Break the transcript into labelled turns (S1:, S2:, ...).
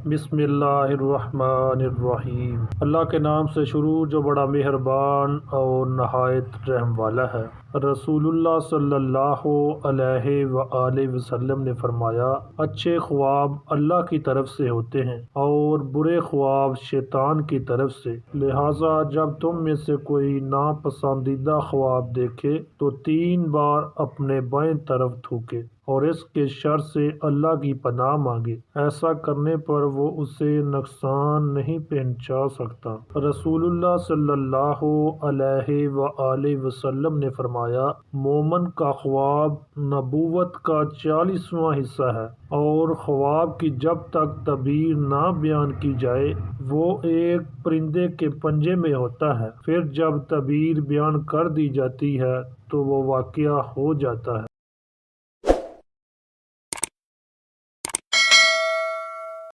S1: बिस्मिल्लाहिर्रहमानिर्रहीम। अल्लाह के नाम से शुरू जो बड़ा मेहरबान और नहायत रहम वाला है। रसूलुल्लाह सल्लल्लाहु अलैहि वसल्लम ने फरमाया, अच्छे ख्वाब अल्लाह की तरफ से होते हैं और बुरे ख्वाब शैतान की तरफ से। लिहाजा जब तुम में से कोई नापसंदीदा ख्वाब देखे तो 3 बार अपने बाएं तरफ थूके और इसके शर से अल्लाह की पनाह मांगे। ऐसा करने पर वो उसे नुकसान नहीं पहुंचा सकता। रसूलुल्लाह सल्लल्लाहु अलैहि वसल्लम ने फरमाया, मोमन का ख्वाब नबूवत का 40वां हिस्सा है और ख्वाब की जब तक तबीर ना बयान की जाए वो एक परिंदे के पंजे में होता है। फिर जब तबीर बयान कर दी जाती है तो वो वाक़या हो जाता है।